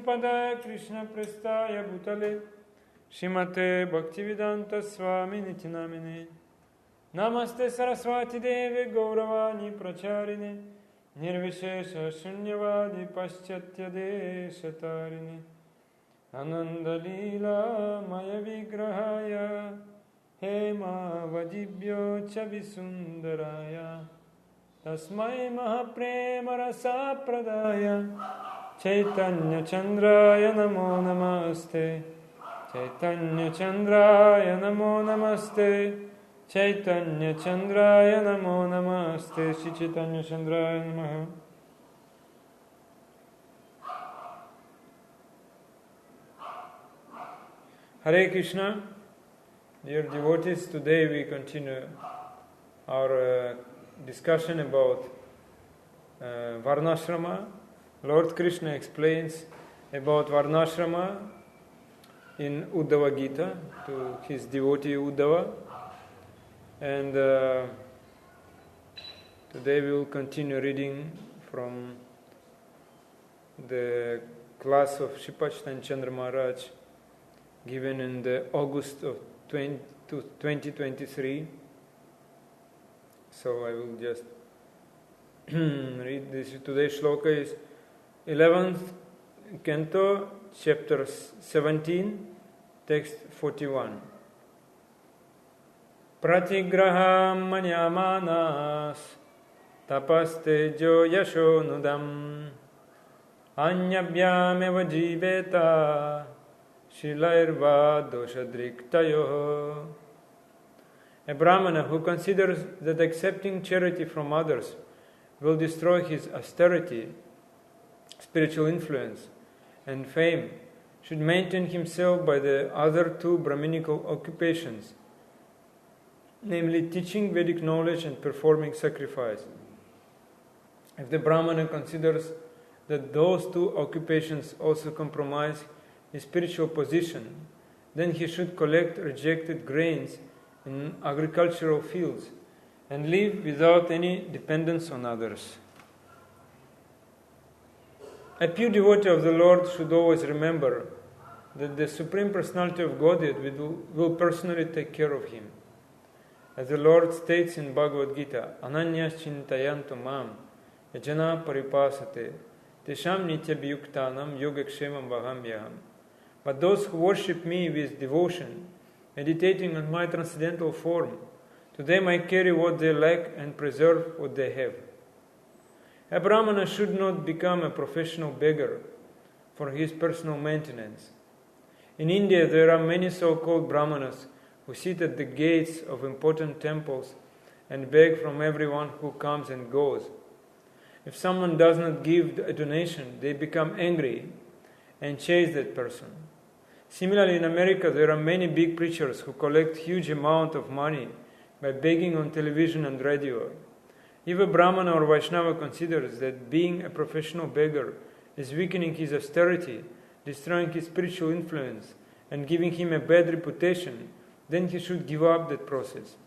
Padaya Krishna Prestaya Bhutale Shrimate Bhaktivedanta Swami Nitinamine Namaste Saraswati Deve Gauravani Pracharine Nirvishesha Shunyavadi Paschatya Deshatarine Ananda Lila Maya Vigrahaya Hema Vajibhyo Chavisundaraya Tasmai Mahaprema Rasa Pradaya Chaitanya Chandraya Namo Namaste Chaitanya Chandraya Namo Namaste Chaitanya Chandraya Namo Namaste Shri Chaitanya Chandraya Namaha. Hare Krishna. Dear devotees, today we continue our discussion about Varnasrama. Lord Krishna explains about Varnasrama in Uddhava Gita to his devotee Uddhava, and today we will continue reading from the class of Sripad Chandra Maharaj given in the August of 2023. So I will just read this. Today's shloka is 11th canto, chapter 17, text 41. Pratigraham manyamanas tapaste jo yasho nudam anyabhyam eva jiveta shilairva doshadriktayo. A Brahmana who considers that accepting charity from others will destroy his austerity, spiritual influence, and fame should maintain himself by the other two Brahminical occupations, namely teaching Vedic knowledge and performing sacrifice. If the Brahmana considers that those two occupations also compromise his spiritual position, then he should collect rejected grains in agricultural fields and live without any dependence on others. A pure devotee of the Lord should always remember that the Supreme Personality of Godhead will personally take care of him. As the Lord states in Bhagavad Gita, Ananyas chintayantu mam yajana paripasate tesham nityabhyuktanam yogakshemam vahamyaham. But those who worship me with devotion, meditating on my transcendental form, to them I carry what they lack and preserve what they have. A Brahmana should not become a professional beggar for his personal maintenance. In India, there are many so-called Brahmanas who sit at the gates of important temples and beg from everyone who comes and goes. If someone does not give a donation, they become angry and chase that person. Similarly, in America, there are many big preachers who collect huge amount of money by begging on television and radio. If a Brahmana or Vaishnava considers that being a professional beggar is weakening his austerity, destroying his spiritual influence, and giving him a bad reputation, then he should give up that process.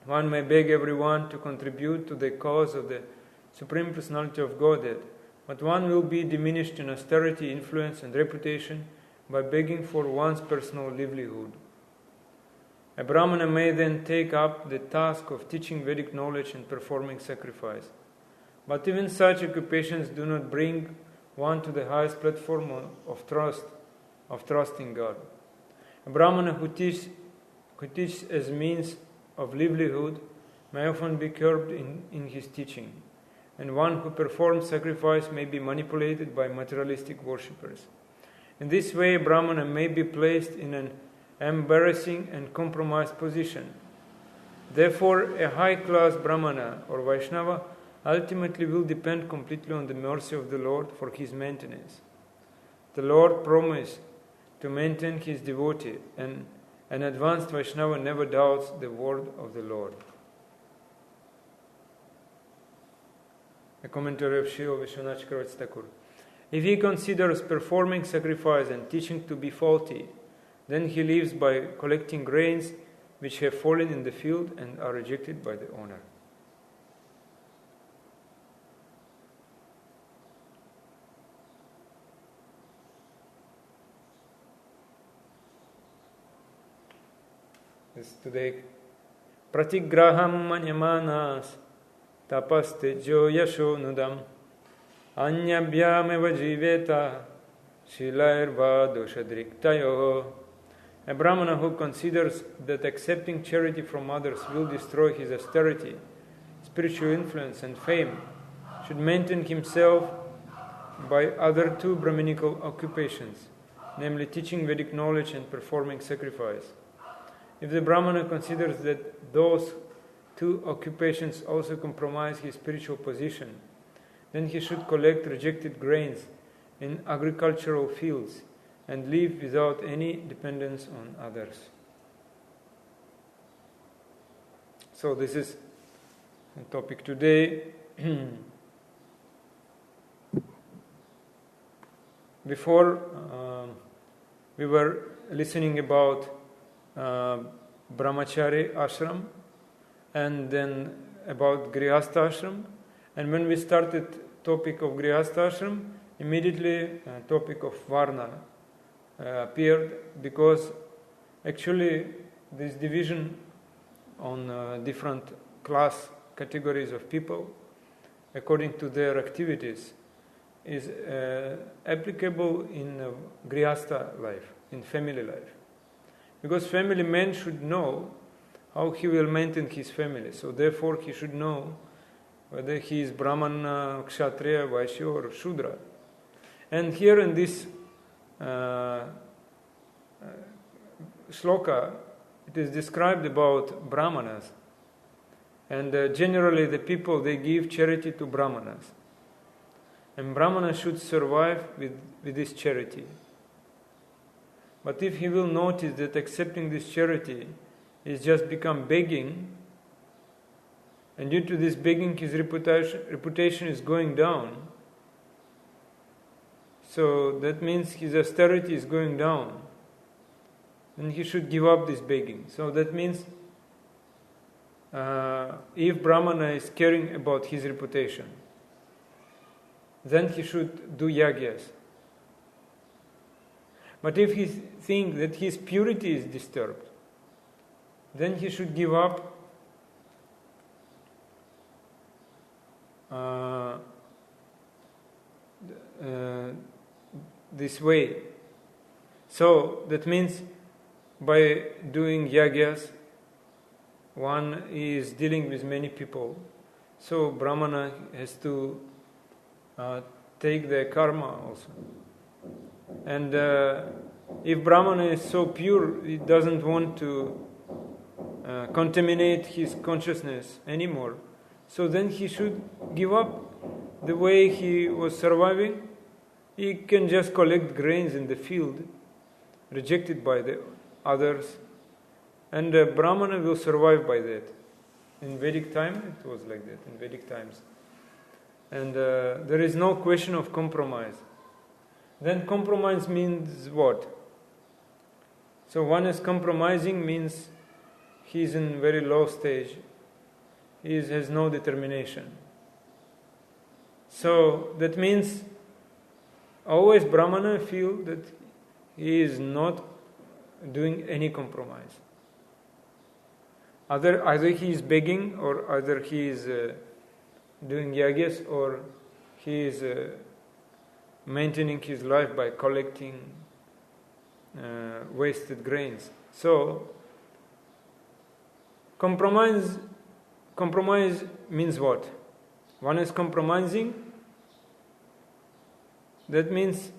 One may beg everyone to contribute to the cause of the Supreme Personality of Godhead, but one will be diminished in austerity, influence, and reputation by begging for one's personal livelihood. A Brahmana may then take up the task of teaching Vedic knowledge and performing sacrifice. But even such occupations do not bring one to the highest platform of trust in God. A Brahmana who teaches as means of livelihood may often be curbed in his teaching, and one who performs sacrifice may be manipulated by materialistic worshippers. In this way, a Brahmana may be placed in an embarrassing and compromised position. Therefore, a high-class Brahmana or Vaishnava ultimately will depend completely on the mercy of the Lord for his maintenance. The Lord promised to maintain his devotee, and an advanced Vaishnava never doubts the word of the Lord. A commentary of Srila Vishwanath Chakravarti Thakur. If he considers performing sacrifice and teaching to be faulty, then he lives by collecting grains which have fallen in the field and are rejected by the owner. This today. Pratigraham manyamanas tapaste jo yasho nudam anyabhyameva jiveta shilairva doshadriktayo. A Brahmana who considers that accepting charity from others will destroy his austerity, spiritual influence and fame should maintain himself by other two Brahminical occupations, namely teaching Vedic knowledge and performing sacrifice. If the Brahmana considers that those two occupations also compromise his spiritual position, then he should collect rejected grains in agricultural fields and live without any dependence on others. So this is the topic today. Before we were listening about Brahmachari ashram and then about Grihastha ashram, and when we started topic of Grihastha ashram, immediately topic of Varna appeared, because actually this division on different class categories of people according to their activities is applicable in Grihastha life, in family life. Because family man should know how he will maintain his family. So therefore he should know whether he is Brahmana, Kshatriya, Vaishya or Shudra. And here in this shloka, it is described about Brahmanas. And generally the people, they give charity to Brahmanas. And Brahmana should survive with this charity. But if he will notice that accepting this charity is just become begging, and due to this begging his reputation is going down, so that means his austerity is going down, then he should give up this begging. So that means if Brahmana is caring about his reputation, then he should do yagyas. But if he thinks that his purity is disturbed, then he should give up this way. So that means by doing yagyas, one is dealing with many people. So Brahmana has to take their karma also. And if Brahmana is so pure, he doesn't want to contaminate his consciousness anymore. So then he should give up the way he was surviving. He can just collect grains in the field, rejected by the others, and Brahmana will survive by that. In Vedic time, it was like that, in Vedic times. And there is no question of compromise. Then compromise means what? So one is compromising means he is in very low stage. He has no determination. So that means always Brahmana feel that he is not doing any compromise. Either he is begging, or either he is doing yagyas, or he is maintaining his life by collecting wasted grains. So compromise means what? One is compromising. That means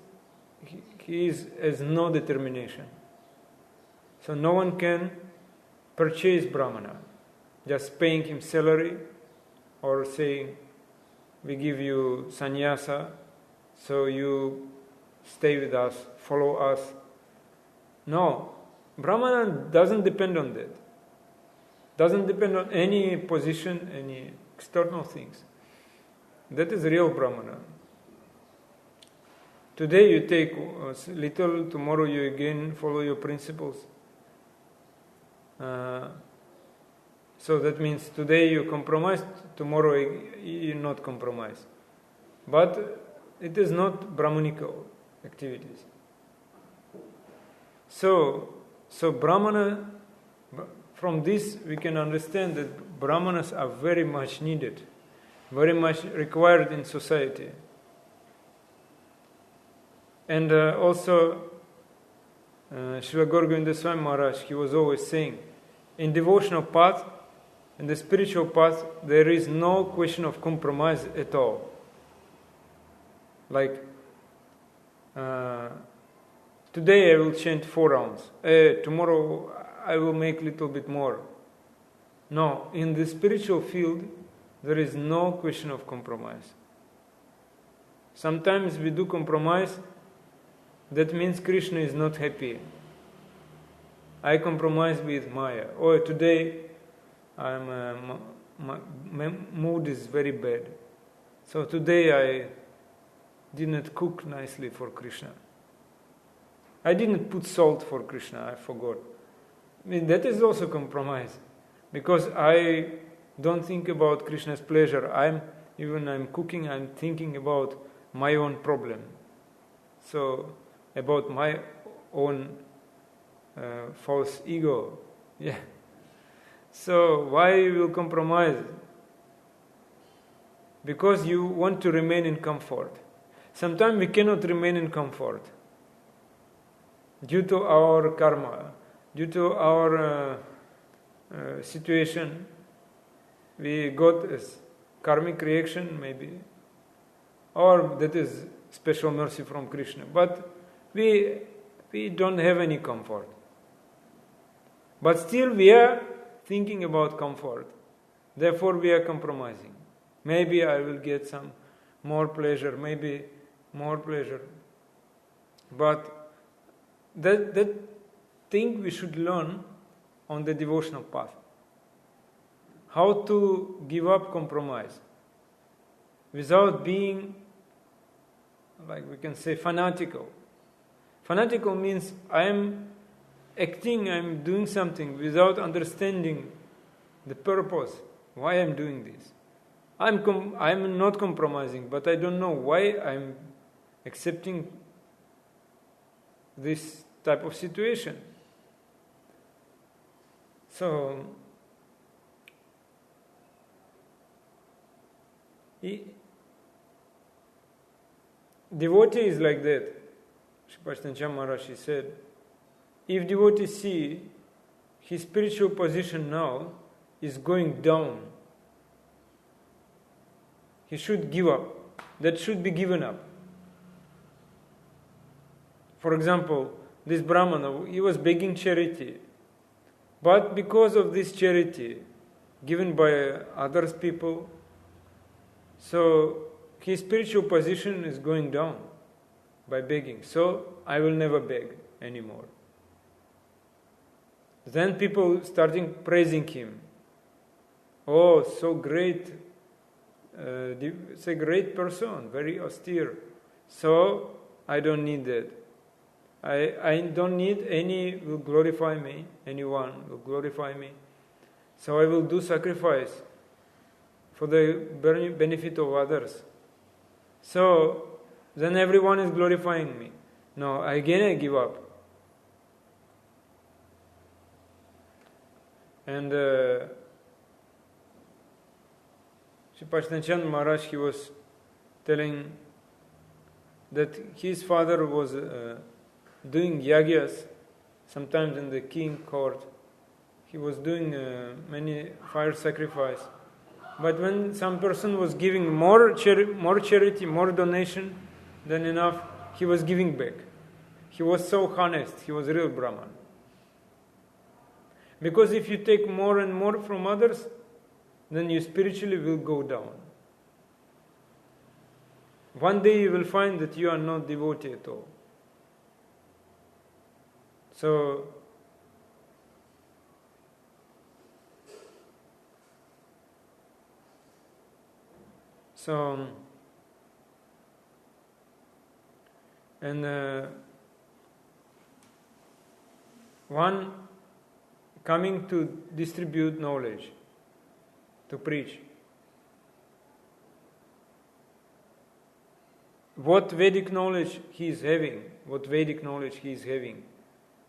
he has no determination. So no one can purchase Brahmana, just paying him salary or saying, we give you sannyasa, so you stay with us, follow us. No, Brahmana doesn't depend on that. Doesn't depend on any position, any external things. That is real Brahmana. Today you take little, tomorrow you again follow your principles. So that means today you compromise, tomorrow you not compromise. But it is not Brahmanical activities. So Brahmana, from this we can understand that Brahmanas are very much needed, very much required in society. And also, Srila Gaura Govinda Swami Maharaj, he was always saying, in devotional path, in the spiritual path, there is no question of compromise at all. Like, today I will chant 4 rounds. Tomorrow I will make little bit more. No, in the spiritual field, there is no question of compromise. Sometimes we do compromise. That means Krishna is not happy. I compromise with Maya. Oh, today my mood is very bad. So today I didn't cook nicely for Krishna. I didn't put salt for Krishna, I forgot. I mean, that is also compromise. Because I don't think about Krishna's pleasure. Even I'm cooking, I'm thinking about my own problem. So, about my own false ego. Yeah. So, why you will compromise? Because you want to remain in comfort. Sometimes we cannot remain in comfort due to our karma, due to our situation. We got a karmic reaction, maybe, or that is special mercy from Krishna. But we don't have any comfort. But still we are thinking about comfort. Therefore we are compromising. Maybe I will get some more pleasure, maybe more pleasure. But that thing we should learn on the devotional path. How to give up compromise without being, like we can say, fanatical. Fanatical means I am acting, I am doing something without understanding the purpose, why I am doing this. I am not compromising, but I don't know why I am accepting this type of situation. So, devotee is like that. Sripashtancha Maharaj said, if devotee see his spiritual position now is going down, he should give up. That should be given up. For example, this Brahmana, he was begging charity. But because of this charity given by others people, so his spiritual position is going down by begging. So I will never beg anymore. Then people starting praising him. Oh, so great, it's a great person, very austere. So I don't need that. I don't need any will glorify me, anyone will glorify me. So I will do sacrifice for the benefit of others. So then everyone is glorifying me. No, again I give up. And Sripashtanchand Maharaj, he was telling that his father was doing yagyas, sometimes in the king court. He was doing many fire sacrifice. But when some person was giving more charity, more donation than enough, he was giving back. He was so honest, he was a real Brahman. Because if you take more and more from others, then you spiritually will go down. One day you will find that you are not devotee at all. So, and one coming to distribute knowledge, to preach. What Vedic knowledge he is having,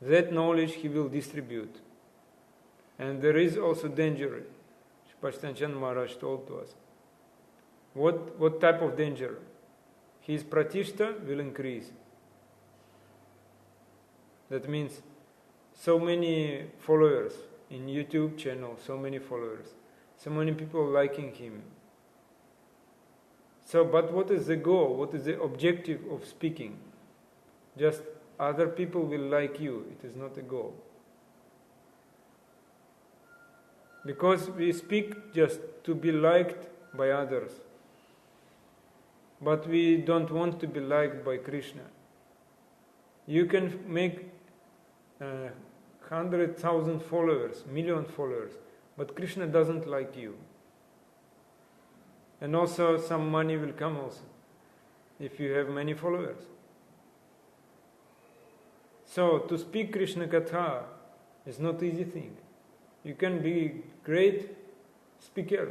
that knowledge he will distribute. And there is also danger. Bhaktivedanta Maharaj told to us. What type of danger? His pratishta will increase. That means so many followers in YouTube channel, so many followers, so many people liking him. So, but what is the goal? What is the objective of speaking? Just other people will like you. It is not a goal. Because we speak just to be liked by others. But we don't want to be liked by Krishna. You can make 100,000 followers, million followers, but Krishna doesn't like you. And also some money will come also, if you have many followers. So to speak Krishna Katha is not easy thing. You can be great speaker,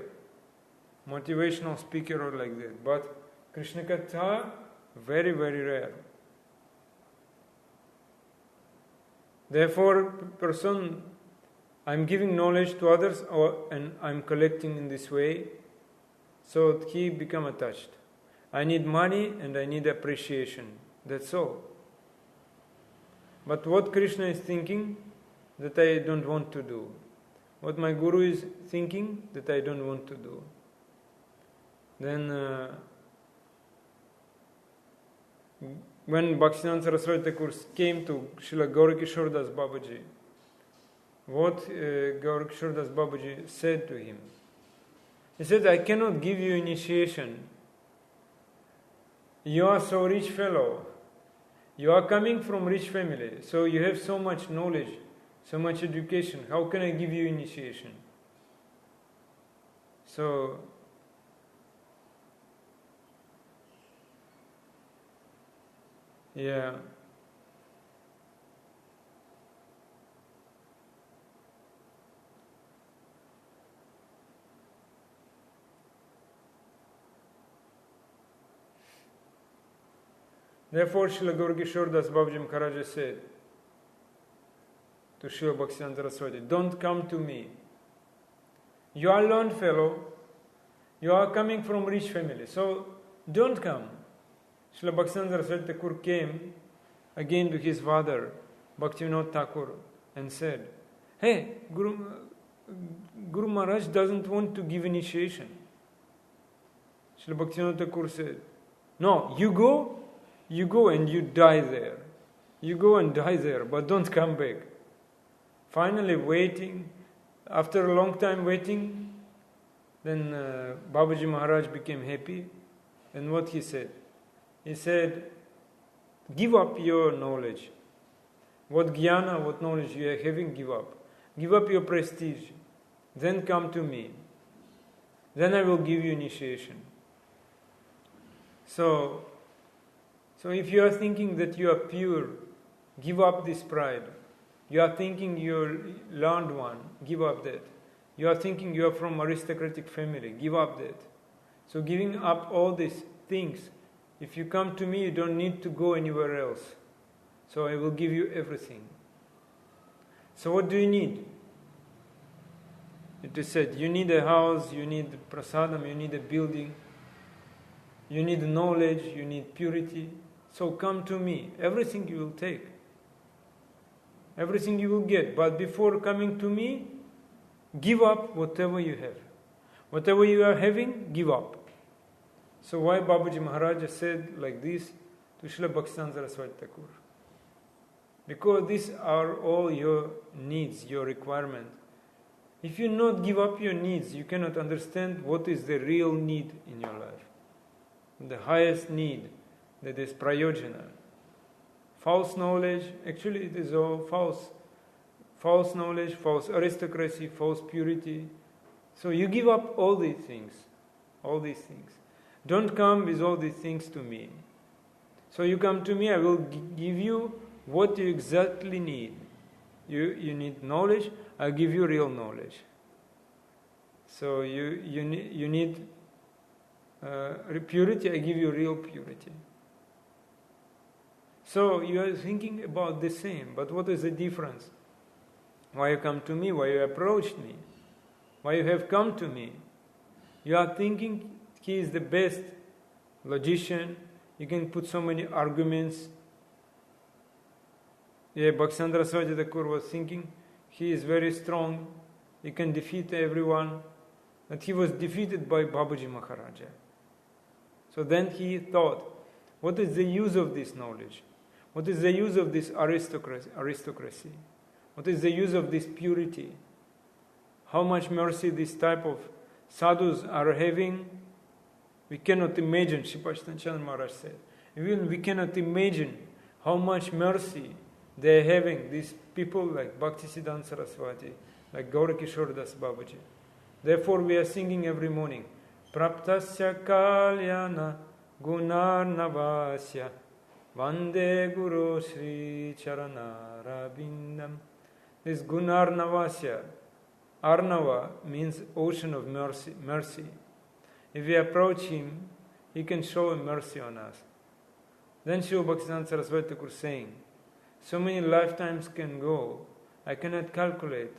motivational speaker or like that, but Krishna Katha, very, very rare. Therefore, person, I'm giving knowledge to others and I'm collecting in this way, so he become attached. I need money and I need appreciation. That's all. But what Krishna is thinking, that I don't want to do. What my Guru is thinking, that I don't want to do. Then, when Bhaktivedanta Saraswati Thakur came to Srila Gaurkishore Das Babaji, what Gaurkishore Das Babaji said to him? He said, I cannot give you initiation. You are so rich fellow. You are coming from rich family, so you have so much knowledge, so much education. How can I give you initiation? So, yeah. Therefore, Srila Gaurkishore Das Babaji Maharaj said to Srila Bhaktivedanta Saraswati, don't come to me. You are learned fellow, you are coming from rich family, so don't come. Srila Bhaktivedanta Saraswati Thakur came again to his father, Bhaktivinoda Thakur, and said, hey, Guru Maharaj doesn't want to give initiation. Srila Bhaktivinoda Thakur said, no, you go and you die there. You go and die there, but don't come back. Finally, waiting, after a long time waiting, then Babaji Maharaj became happy. And what he said? He said, give up your knowledge. What jnana, what knowledge you are having, give up. Give up your prestige. Then come to me. Then I will give you initiation. So if you are thinking that you are pure, give up this pride. You are thinking you're learned one, give up that. You are thinking you are from aristocratic family, give up that. So giving up all these things, if you come to me, you don't need to go anywhere else. So I will give you everything. So what do you need? It is said, you need a house, you need prasadam, you need a building, you need knowledge, you need purity. So come to me. Everything you will take. Everything you will get. But before coming to me, give up whatever you have. Whatever you are having, give up. So why Babaji Maharaj said like this to Srila Bhaktivedanta Saraswati Thakur? Because these are all your needs, your requirements. If you not give up your needs, you cannot understand what is the real need in your life. The highest need, that is prayojana. False knowledge, actually it is all false. False knowledge, false aristocracy, false purity. So you give up all these things. All these things. Don't come with all these things to me. So you come to me, I will give you what you exactly need. You need knowledge, I'll give you real knowledge. So you need purity, I give you real purity. So you are thinking about the same, but what is the difference? Why you come to me? Why you approached me? Why you have come to me? You are thinking he is the best logician. You can put so many arguments. Yeah, Bhaktisandra Saraswati Thakur was thinking he is very strong. He can defeat everyone. But he was defeated by Babaji Maharaja. So then he thought, what is the use of this knowledge? What is the use of this aristocracy? What is the use of this purity? How much mercy this type of sadhus are having? We cannot imagine, Sripati Chandra Maharaj said. Even we cannot imagine how much mercy they are having, these people like Bhaktisiddhanta Saraswati, like Gaurakishore Das Babaji. Therefore we are singing every morning, Praptasya Kalyana Gunarnavasya Vande Guru Sri Charanarabindam. This Gunarnavasya, Arnava means ocean of mercy. If we approach him, he can show mercy on us. Then Srila Bhaktisiddhanta Saraswati Thakur saying, so many lifetimes can go, I cannot calculate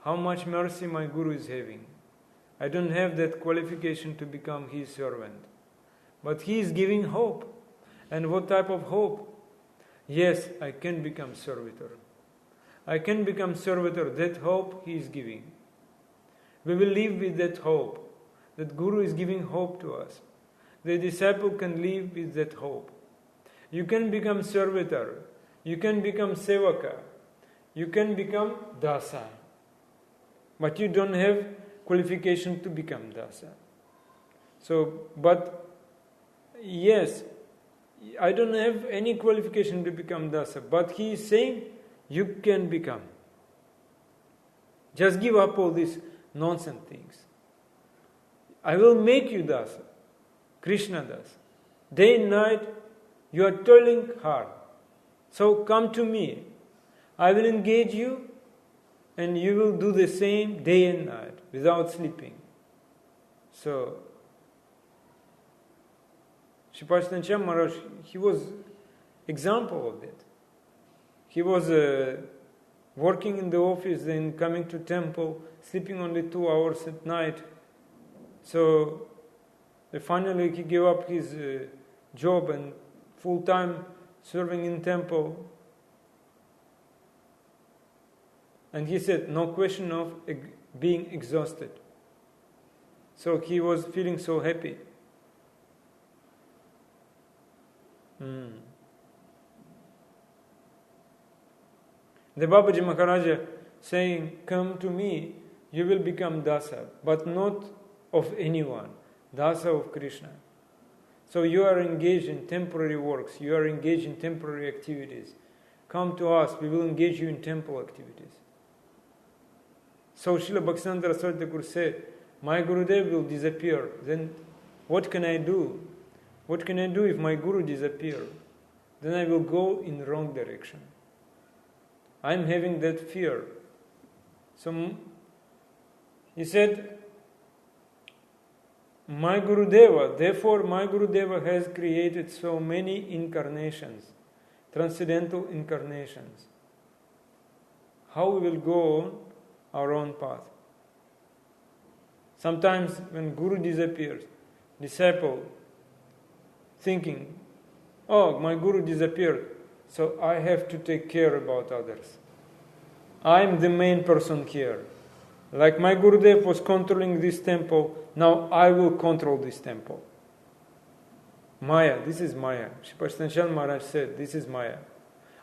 how much mercy my Guru is having. I don't have that qualification to become his servant. But he is giving hope. And what type of hope? Yes, I can become servitor. I can become servitor. That hope he is giving. We will live with that hope. That Guru is giving hope to us. The disciple can live with that hope. You can become servitor. You can become sevaka. You can become dasa. But you don't have qualification to become dasa. So, but yes, I don't have any qualification to become dasa. But he is saying, you can become. Just give up all these nonsense things. I will make you dasa. Krishna dasa. Day and night, you are toiling hard. So come to me. I will engage you and you will do the same day and night without sleeping. So, Sripati Chandra Maharaj, he was example of that. He was working in the office, then coming to temple, sleeping only 2 hours at night. So, finally he gave up his job and full-time serving in temple. And he said, no question of being exhausted. So he was feeling so happy. The Babaji Maharaja saying, come to me, you will become dasa, but not of anyone, dasa of Krishna. So you are engaged in temporary works, you are engaged in temporary activities. Come to us, we will engage you in temple activities. So Srila Bhaktisiddhanta Saraswati Thakur said, my Gurudev will disappear, then what can I do? What can I do if my Guru disappears? Then I will go in the wrong direction. I am having that fear. So he said, my Gurudeva, therefore my Gurudeva has created so many incarnations, transcendental incarnations. How we will go on our own path? Sometimes when Guru disappears, disciple thinking, oh, my Guru disappeared, so I have to take care about others. I am the main person here. Like my Gurudev was controlling this temple, now I will control this temple. Maya, this is Maya. Sripati Chandra Maharaj said, this is Maya.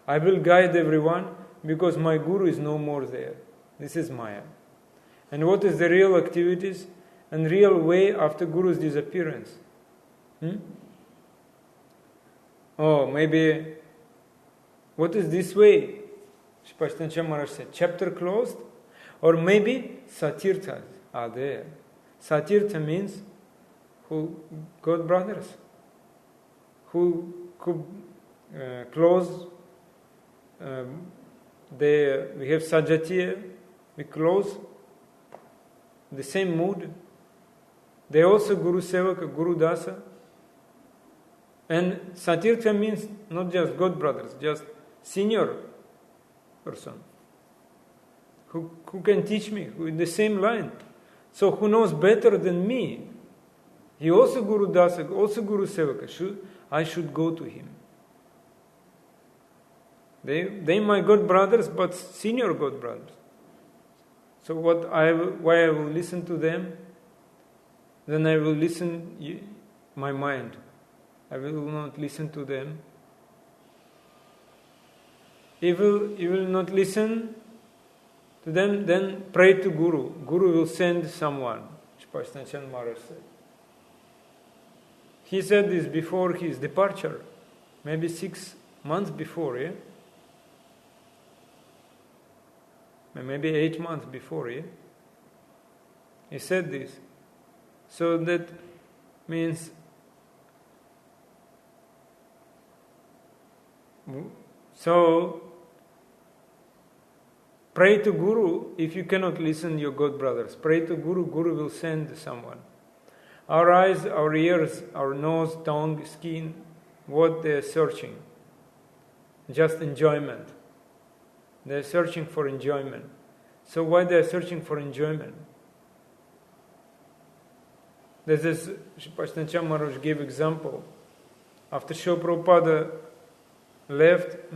I will guide everyone because my Guru is no more there. This is Maya. And what is the real activities and real way after Guru's disappearance? Oh, maybe, what is this way? Sripati Chandra Maharaj said, chapter closed? Or maybe Satirthas are there. Satirtha means who God brothers, who could close. We have Sajatiya, we close the same mood. They also Guru Sevaka, Guru Dasa. And Satirtha means not just God brothers, just senior person who can teach me, who in the same line. So who knows better than me? He also Guru Dasa, also Guru Sevaka. I should go to him. They my god brothers, but senior god brothers. So why I will listen to them? Then I will listen my mind. I will not listen to them. If you will not listen to them, then pray to Guru. Guru will send someone. Shpashtanchan Maharaj said. He said this before his departure, maybe 6 months before, yeah? Maybe 8 months before, yeah? He said this. So that means pray to Guru if you cannot listen to your god brothers. Pray to Guru, Guru will send someone. Our eyes, our ears, our nose, tongue, skin, what they are searching? Just enjoyment. They are searching for enjoyment. So why they are searching for enjoyment? This is, Shri Maharaj gave example. After Srila Prabhupada left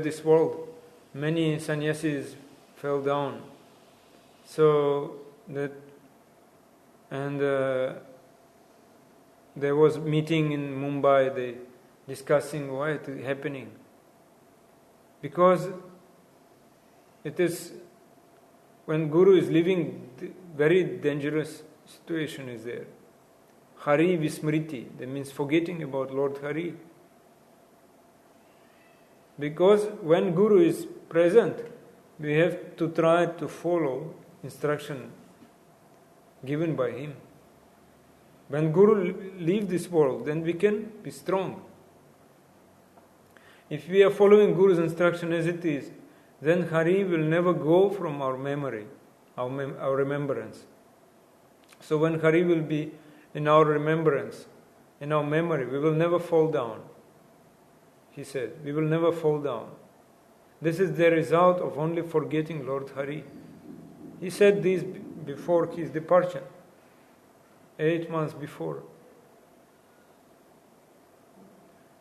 this world, many sannyasis fell down. So that, and there was meeting in Mumbai, they discussing why it is happening. Because it is, when Guru is leaving, very dangerous situation is there. Hari Vismriti, that means forgetting about Lord Hari. Because when Guru is present, we have to try to follow instruction given by him. When Guru leaves this world, then we can be strong. If we are following Guru's instruction as it is, then Hari will never go from our memory, our remembrance. So when Hari will be in our remembrance, in our memory, we will never fall down. He said, we will never fall down. This is the result of only forgetting Lord Hari. He said this before his departure, 8 months before.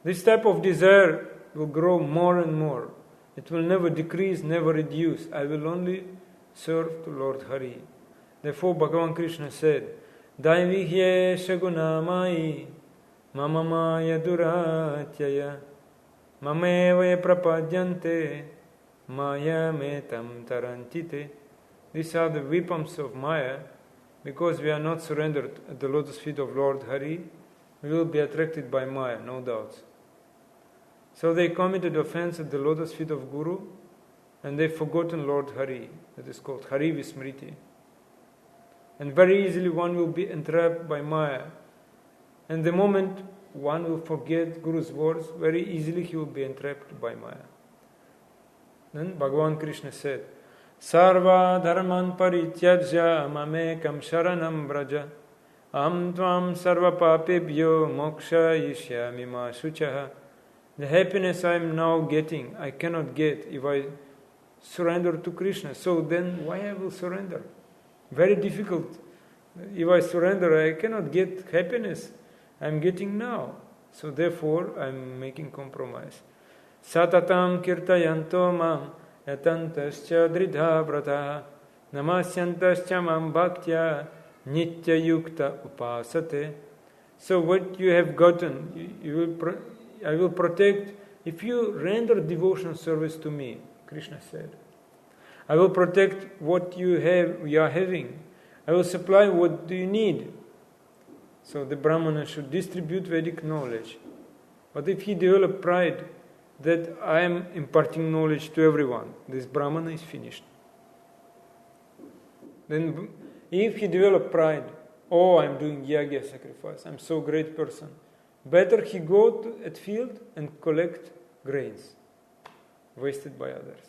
This type of desire will grow more and more. It will never decrease, never reduce. I will only serve to Lord Hari. Therefore Bhagavan Krishna said, Daivihye shagunamai mamamaya duratyaya mamevaya prapadyante maya metam tarantite. These are the weapons of Maya. Because we are not surrendered at the lotus feet of Lord Hari, we will be attracted by Maya, no doubts. So they committed offense at the lotus feet of Guru, and they forgotten Lord Hari. That is called Hari Vismriti. And very easily one will be entrapped by Maya. And the moment one will forget Guru's words, very easily he will be entrapped by Maya. Then Bhagavan Krishna said, Sarva dharman parityajya mamekam sharanam vraja am tvam sarva papebhyo moksha yishyami ma shuchaha. The happiness I am now getting, I cannot get if I surrender to Krishna. So then why I will surrender? Very difficult. If I surrender, I cannot get happiness I am getting now. So therefore I am making compromise. Satatam kirtayanto mam yatantascha dridha vrata namasyantascha mam bhaktya nitya yukta upasate. So what you have gotten, I will protect. If you render devotional service to me, Krishna said, I will protect what you are having. I will supply what do you need. So the Brahmana should distribute Vedic knowledge. But if he develops pride that I am imparting knowledge to everyone, this Brahmana is finished. Then if he develops pride, I am doing yagya sacrifice, I am so great person, better he go to a field and collect grains wasted by others.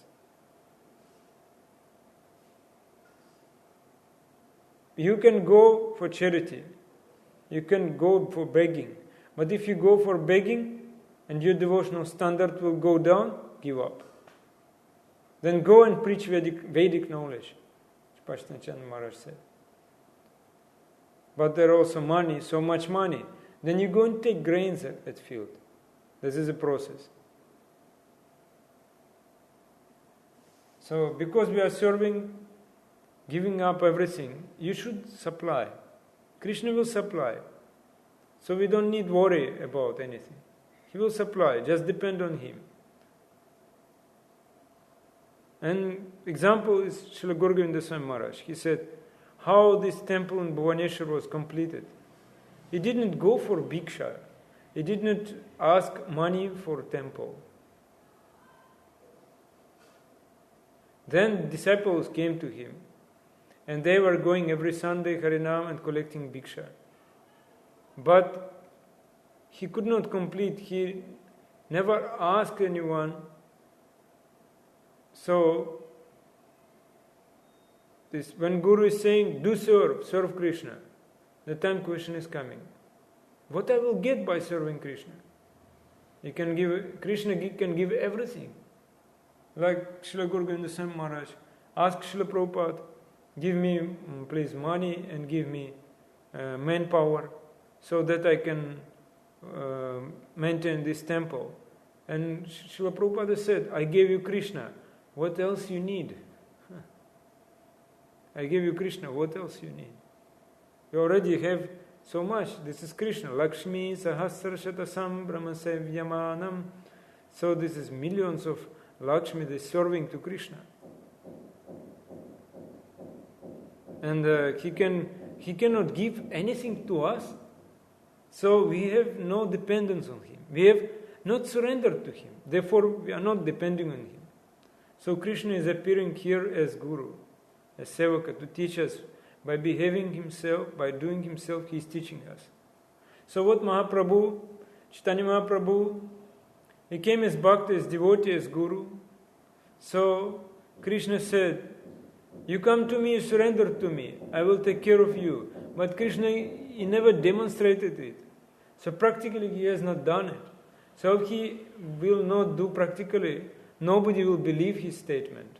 You can go for charity, you can go for begging, but if you go for begging and your devotional standard will go down, give up. then go and preach Vedic knowledge, Pashtachan Maharaj said. But there are also money, so much money. Then you go and take grains at field. This is a process. So because we are serving, giving up everything, you should supply. Krishna will supply. So we don't need worry about anything. He will supply, just depend on Him. And example is Srila Guru Govinda Swami Maharaj. He said how this temple in Bhubaneswar was completed. He didn't go for bhiksha. He did not ask money for temple. Then disciples came to him, and they were going every Sunday Harinam and collecting bhiksha. But he could not complete. He never asked anyone. So, when Guru is saying, do serve Krishna, the time question is coming. What I will get by serving Krishna? Krishna can give everything. Like Srila Guru Govinda Swami Maharaj asked Srila Prabhupada, give me please money and give me manpower so that I can maintain this temple. And Srila Prabhupada said, I gave you Krishna, what else you need? I gave you Krishna, what else you need? You already have so much. This is Krishna. Lakshmi Sahasrashatasam Brahmasevyamanam. So this is millions of Lakshmi they serving to Krishna. And he cannot give anything to us. So we have no dependence on Him. We have not surrendered to Him. Therefore we are not depending on Him. So Krishna is appearing here as Guru, as Sevaka, to teach us. By behaving Himself, by doing Himself, He is teaching us. So what Mahaprabhu, Chaitanya Mahaprabhu, he came as Bhakta, as devotee, as Guru. So Krishna said, you come to me, you surrender to me, I will take care of you. But Krishna, he never demonstrated it. So practically he has not done it. So he will not do practically, nobody will believe his statement.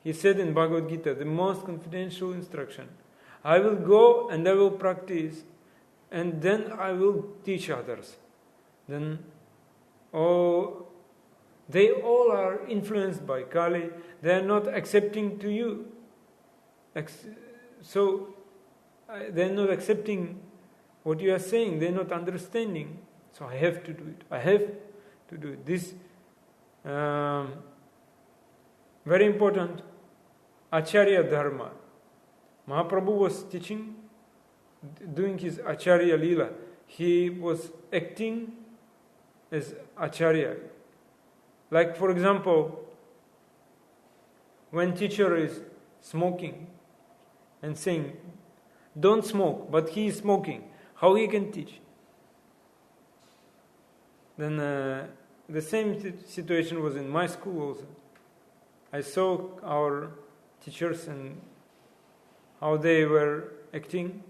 He said in Bhagavad Gita, the most confidential instruction, I will go and I will practice and then I will teach others. Then, they all are influenced by Kali. They are not accepting to you. So, they are not accepting what you are saying. They are not understanding. So I have to do it. I have to do it. This, very important, Acharya Dharma. Mahaprabhu was teaching, doing his Acharya Leela. He was acting as Acharya. Like, for example, when teacher is smoking and saying, don't smoke, but he is smoking, how he can teach? Then the same situation was in my school also. I saw our teachers and how they were acting.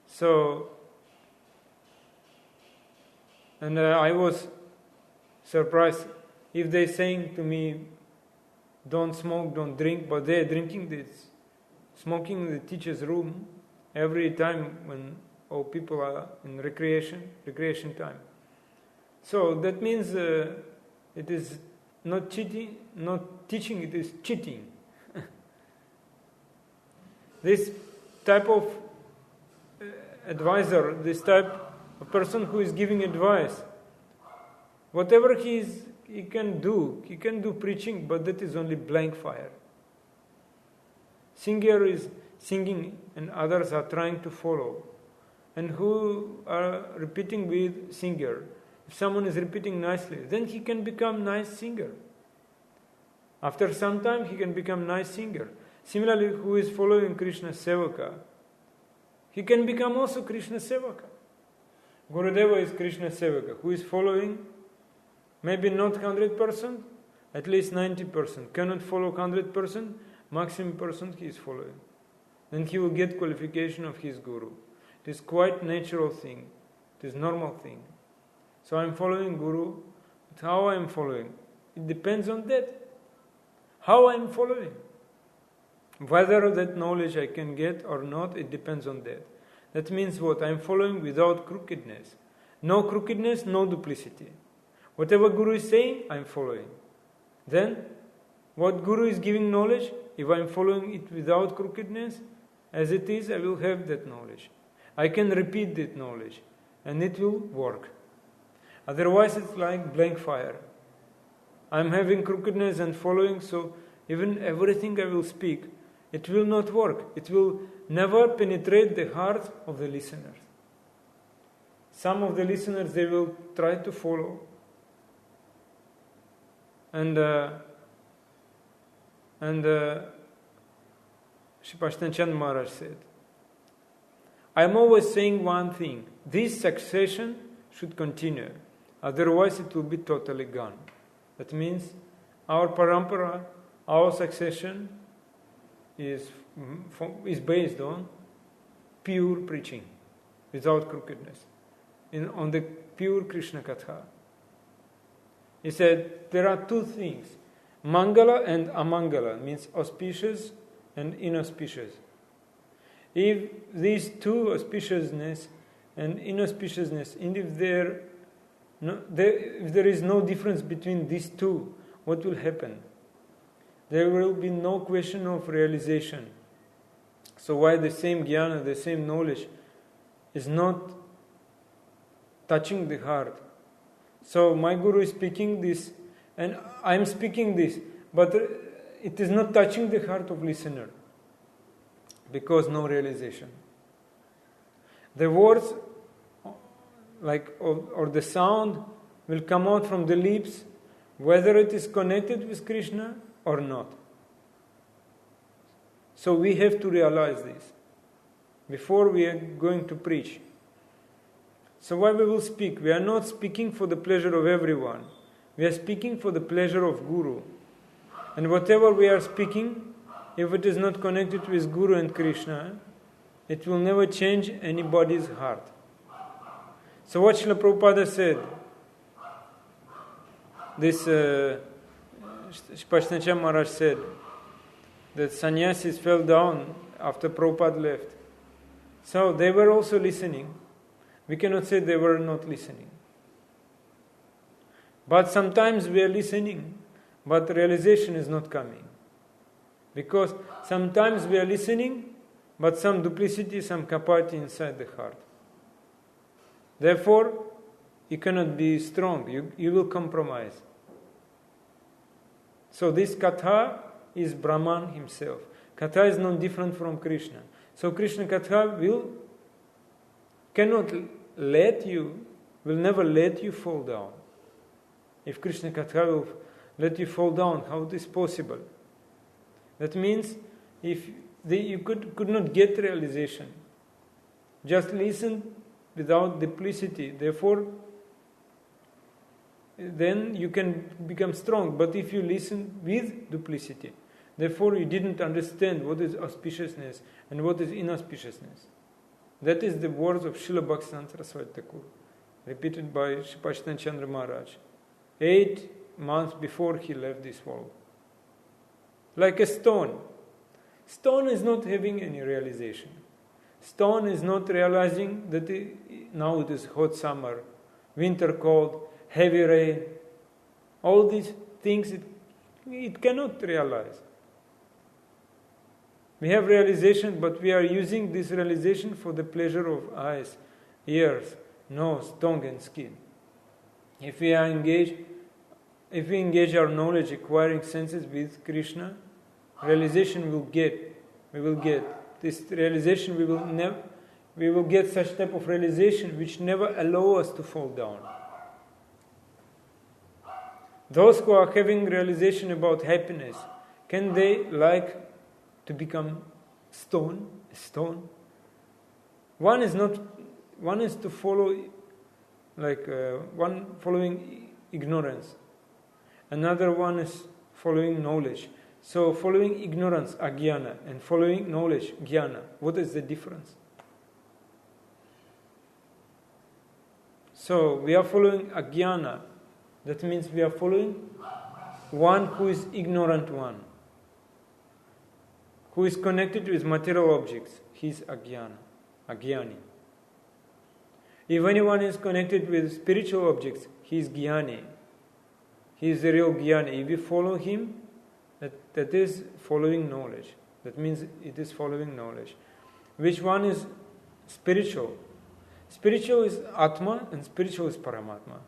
So, and I was surprised if they saying to me, don't smoke, don't drink, but they are drinking this, smoking in the teacher's room every time when people are in recreation time. So that means it is not cheating, not teaching, it is cheating. This type of advisor, this type of person who is giving advice, whatever he can do preaching, but that is only blank fire. Singer is singing and others are trying to follow. And who are repeating with singer, if someone is repeating nicely, then he can become nice singer. After some time, he can become nice singer. Similarly, who is following Krishna Sevaka, he can become also Krishna Sevaka. Gurudeva is Krishna Sevaka, who is following, maybe not 100%, at least 90%. Cannot follow 100%, maximum percent he is following. Then he will get qualification of his Guru. It is quite natural thing. It is normal thing. So I am following Guru. But how I am following? It depends on that. How I am following. Whether that knowledge I can get or not, it depends on that. That means what? I am following without crookedness. No crookedness, no duplicity. Whatever Guru is saying, I am following. Then, what Guru is giving knowledge, if I am following it without crookedness, as it is, I will have that knowledge. I can repeat that knowledge, and it will work. Otherwise, it's like blank fire. I am having crookedness and following, so even everything I will speak, it will not work. It will never penetrate the heart of the listeners. Some of the listeners, they will try to follow. And Sripashtan Chand Maharaj said, I am always saying one thing, this succession should continue, otherwise it will be totally gone. That means our parampara, our succession is based on pure preaching, without crookedness, on the pure Krishna Katha. He said, there are two things, Mangala and Amangala, means auspicious and inauspicious. If these two auspiciousness and inauspiciousness, and if there is no difference between these two, what will happen? There will be no question of realization. So why the same jnana, the same knowledge is not touching the heart? So my Guru is speaking this, and I am speaking this, but it is not touching the heart of listener, because no realization. The words, or the sound, will come out from the lips, whether it is connected with Krishna or not. So we have to realize this before we are going to preach. So why we will speak? We are not speaking for the pleasure of everyone. We are speaking for the pleasure of Guru. And whatever we are speaking, if it is not connected with Guru and Krishna, it will never change anybody's heart. So what Srila Prabhupada said, this Sripashtan Maharaj said, that sannyasis fell down after Prabhupada left. So they were also listening. We cannot say they were not listening. But sometimes we are listening, but realization is not coming. Because sometimes we are listening, but some duplicity, some capacity inside the heart. Therefore, you cannot be strong. You will compromise. So this Katha is Brahman himself. Katha is not different from Krishna. So Krishna Katha will never let you fall down. If Krishna Katha will let you fall down, how it is possible? That means if you could not get realization, just listen without duplicity. Therefore, then you can become strong. But if you listen with duplicity, therefore you didn't understand what is auspiciousness and what is inauspiciousness. That is the words of Srila Bhaktivedanta Saraswati Thakur, repeated by Sripashtan Chandra Maharaj, 8 months before he left this world. Like a stone. Stone is not having any realization. Stone is not realizing that now it is hot summer, winter cold, heavy rain. All these things it cannot realize. We have realization, but we are using this realization for the pleasure of eyes, ears, nose, tongue and skin. If we engage our knowledge, acquiring senses with Krishna, realization we will get. This realization we will get such type of realization which never allow us to fall down. Those who are having realization about happiness, can they like to become stone? One is to follow one following ignorance. Another one is following knowledge. So following ignorance, agyana, and following knowledge, jnana. What is the difference? So we are following agyana. That means we are following one who is ignorant one, who is connected with material objects, he is agyani. If anyone is connected with spiritual objects, he is jnani. He is the real jnani. If you follow him, that is following knowledge. That means it is following knowledge. Which one is spiritual? Spiritual is Atma and spiritual is Paramatma.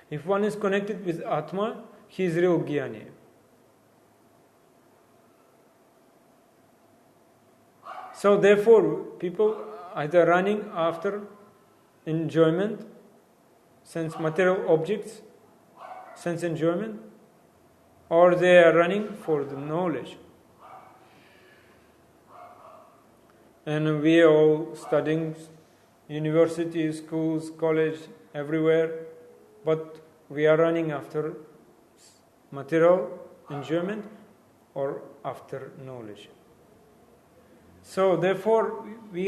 If one is connected with Atma, he is real jnani. So therefore, people either running after enjoyment, sense material objects, sense enjoyment, or they are running for the knowledge. And we are all studying universities, schools, college, everywhere, but we are running after material enjoyment or after knowledge. So therefore, we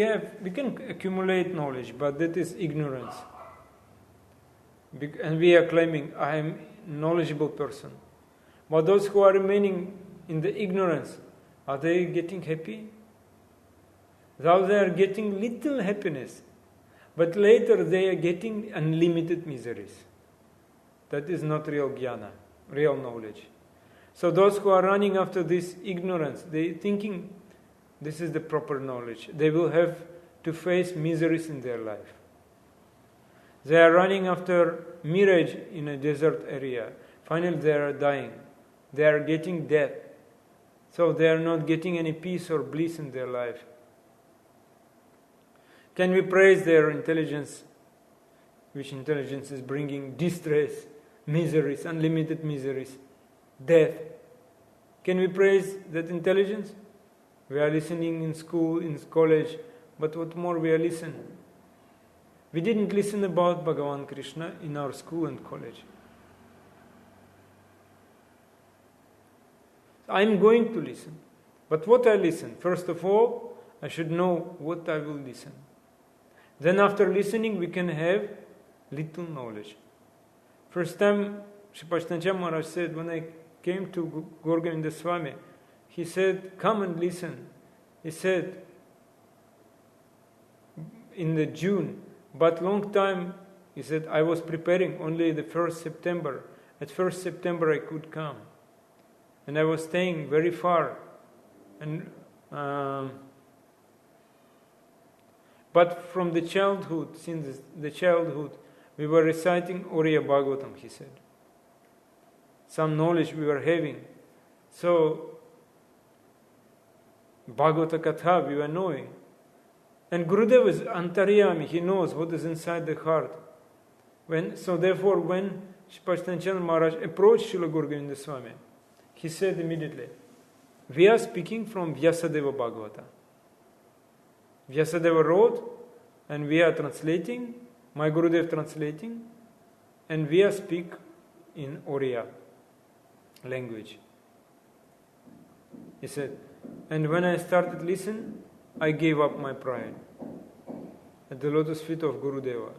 can accumulate knowledge, but that is ignorance. And we are claiming, I am a knowledgeable person. But those who are remaining in the ignorance, are they getting happy? Now they are getting little happiness, but later they are getting unlimited miseries. That is not real jnana, real knowledge. So those who are running after this ignorance, they thinking this is the proper knowledge. They will have to face miseries in their life. They are running after mirage in a desert area. Finally they are dying. They are getting death. So they are not getting any peace or bliss in their life. Can we praise their intelligence, which intelligence is bringing distress, miseries, unlimited miseries, death? Can we praise that intelligence? We are listening in school, in college, but what more we are listening? We didn't listen about Bhagavan Krishna in our school and college. I'm going to listen. But what I listen? First of all, I should know what I will listen. Then after listening, we can have little knowledge. First time, Sri Pashtancha Maharaj said, when I came to Gauragovinda Swami, he said, come and listen. He said, in the June, but long time, he said, I was preparing only the 1st September. At 1st September I could come. And I was staying very far. And but from the childhood, since the childhood, we were reciting Oriya Bhagavatam, he said. Some knowledge we were having. So, Bhagavata Katha we were knowing. And Gurudev is Antaryami, he knows what is inside the heart. So therefore, when Sri Pashtanchand Maharaj approached Srila Gauragovinda Swami, he said immediately, we are speaking from Vyasadeva Bhagavata. Vyasadeva wrote, and we are translating, my Gurudev translating, and we are speak in Oriya language. He said, and when I started listen, I gave up my pride at the lotus feet of Gurudeva.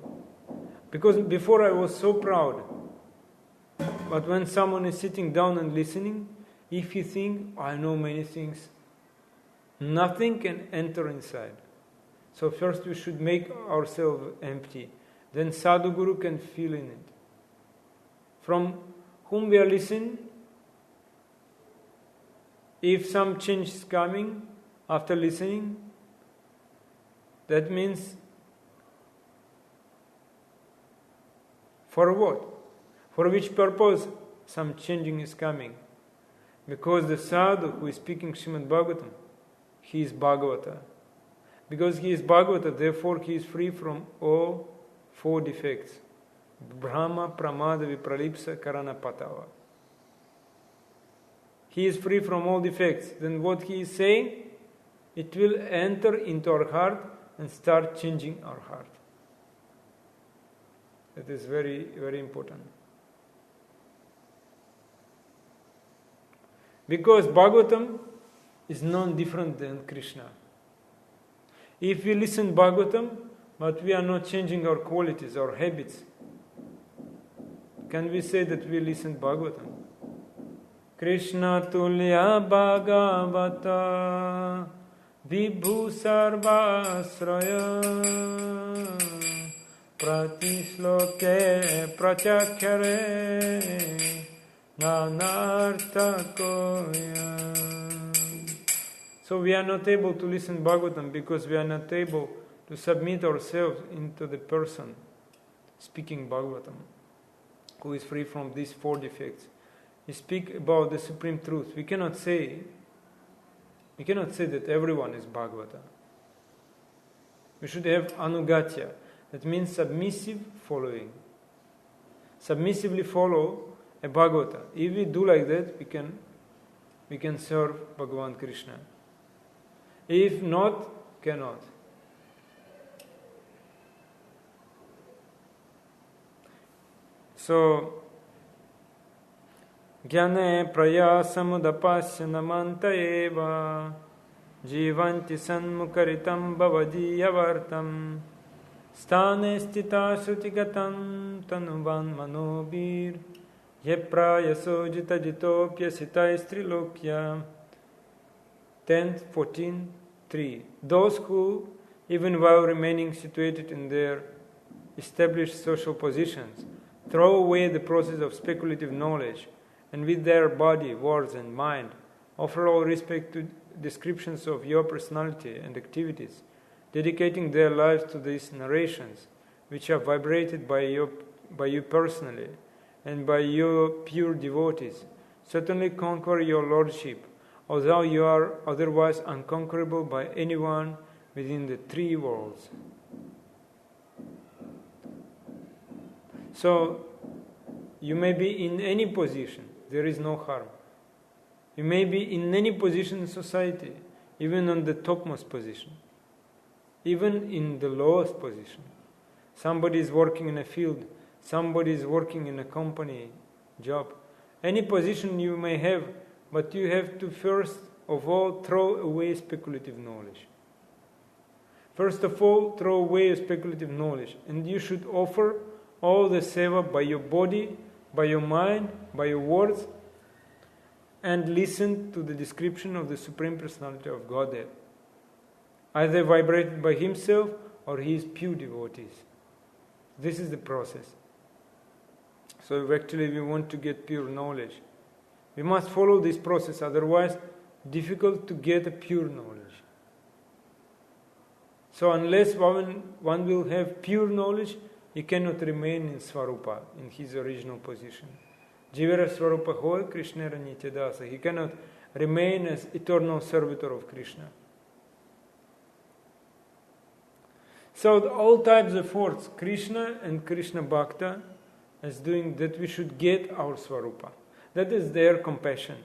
Because before I was so proud, but when someone is sitting down and listening, if you think, I know many things, nothing can enter inside. So first we should make ourselves empty. Then Sadhu Guru can fill in it. From whom we are listening, if some change is coming after listening, that means for what? For which purpose some changing is coming? Because the sadhu who is speaking Srimad Bhagavatam, he is Bhagavata. Because he is Bhagavata, therefore he is free from all 4 defects. Brahma, Pramada, Vipralipsa, Karana, Patava. He is free from all defects. Then what he is saying, it will enter into our heart and start changing our heart. That is very, very important. Because Bhagavatam is non-different than Krishna. If we listen Bhagavatam, but we are not changing our qualities, our habits, can we say that we listen Bhagavatam? Krishna Tulya Bhagavata Vibhu Sarvasraya Pratisloke Prachakhyare Nanarthakoya. So we are not able to listen Bhagavatam because we are not able to submit ourselves into the person speaking Bhagavatam, who is free from these four defects. We speak about the supreme truth. We cannot say that everyone is Bhagavata. We should have anugatya. That means submissive following. Submissively follow a Bhagavata. If we do like that, we can serve Bhagavan Krishna. If not, cannot. So, Jnane prayasamudapasya namanta eva jivanti sanmukaritam bhavadiyavartam stane stita sutigatam tanuvan manobir yeprayaso jitajitopya sitaistrilokya. 10:14:3. Those who, even while remaining situated in their established social positions, throw away the process of speculative knowledge, and with their body, words, and mind, offer all respect to descriptions of your personality and activities, dedicating their lives to these narrations, which are vibrated by you personally and by your pure devotees, certainly conquer your lordship, although you are otherwise unconquerable by anyone within the three worlds. So, you may be in any position, there is no harm. You may be in any position in society, even on the topmost position, even in the lowest position. Somebody is working in a field, somebody is working in a company, job. Any position you may have, but you have to first of all throw away speculative knowledge. First of all, throw away speculative knowledge, and you should offer all the seva by your body, by your mind, by your words, and listen to the description of the Supreme Personality of Godhead, either vibrated by himself or his pure devotees. This is the process. So if actually we want to get pure knowledge, we must follow this process, otherwise difficult to get a pure knowledge. So unless one will have pure knowledge, he cannot remain in Svarupa, in his original position. Jivara Svarupa hoy Krishna Nityadasa. He cannot remain as eternal servitor of Krishna. So all types of force, Krishna and Krishna Bhakta, is doing that we should get our Svarupa. That is their compassion.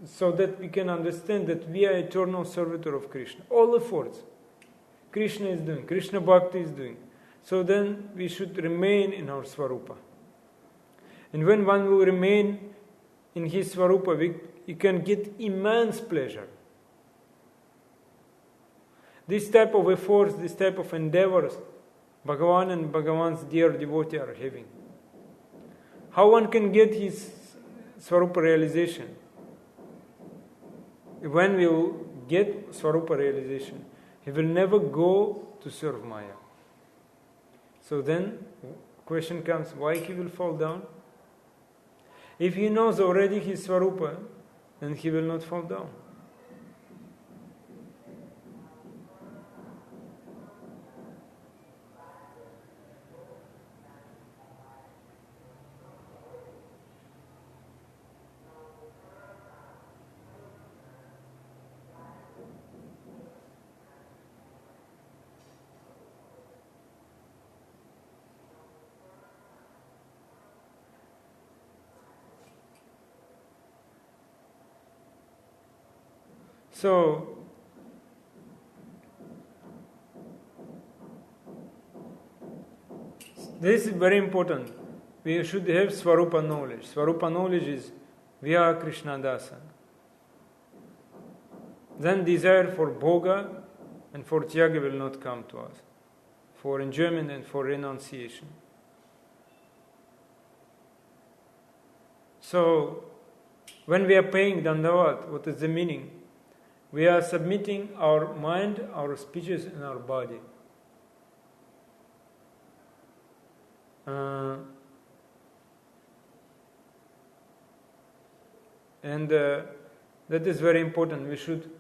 So that we can understand that we are eternal servitor of Krishna. All efforts Krishna is doing, Krishna Bhakti is doing. So then we should remain in our Svarupa. And when one will remain in his Svarupa, he can get immense pleasure. This type of efforts, this type of endeavors, Bhagavan and Bhagavan's dear devotee are having. How one can get his Svarupa realization? When we will get Svarupa realization, he will never go to serve Maya. So then, question comes, why he will fall down? If he knows already his Svarupa, then he will not fall down. So, this is very important. We should have Svarupa knowledge. Svarupa knowledge is via Krishna Dasa. Then desire for bhoga and for tyaga will not come to us, for enjoyment and for renunciation. So, when we are paying Dandavat, what is the meaning? We are submitting our mind, our speeches, and our body. And that is very important. We should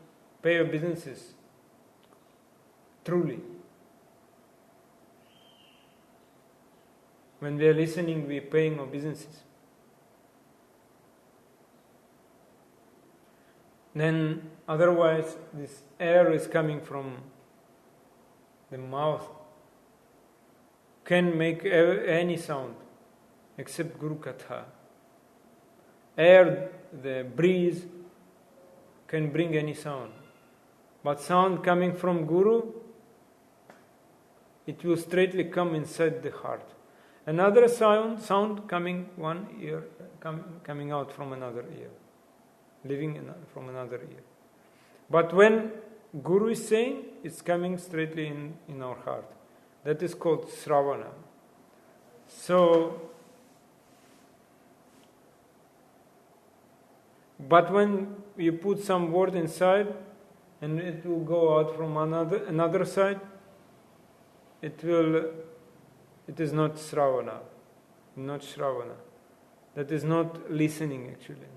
pay our businesses truly. When we are listening, we are paying our businesses. Then, otherwise, this air is coming from the mouth, can make any sound except Guru Katha. Air, the breeze, can bring any sound. But sound coming from Guru, it will straightly come inside the heart. Another sound coming one ear, coming out from another ear, leaving from another ear. But when Guru is saying, it's coming straightly in our heart. That is called Sravana. So, but when you put some word inside, and it will go out from another side, it is not Sravana. Not Shravana. That is not listening actually.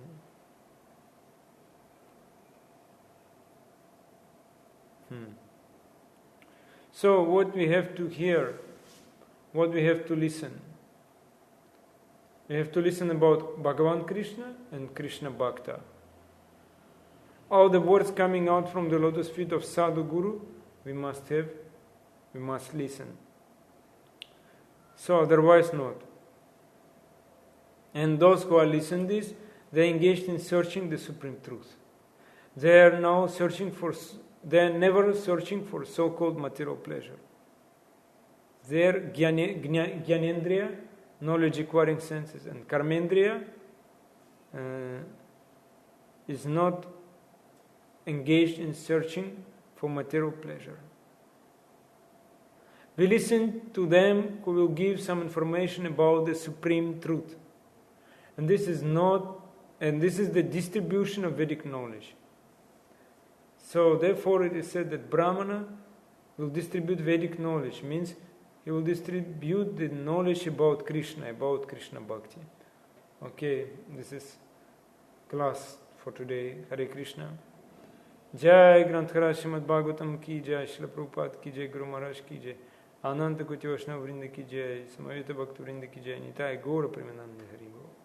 So what we have to hear, what we have to listen. We have to listen about Bhagavan Krishna and Krishna Bhakta. All the words coming out from the lotus feet of Sadhu Guru, we must listen. So otherwise not. And those who are listening this, they engaged in searching the Supreme Truth. They are now they are never searching for so-called material pleasure. Their Gyanendriya, knowledge acquiring senses, and Karmendriya is not engaged in searching for material pleasure. We listen to them who will give some information about the Supreme Truth. And this is the distribution of Vedic knowledge. So therefore it is said that Brahmana will distribute Vedic knowledge, means he will distribute the knowledge about Krishna Bhakti. Okay, this is class for today. Hare Krishna. Jai Granthara Srimad Bhagavatam ki jai, Srila Prabhupada ki jai, Guru Maharaj ki jai, Ananta Koti Vaishnava Vrinda ki jai, Samavita Bhakta Vrinda ki jai, Nitai Gaura Premanande Hari Gaura.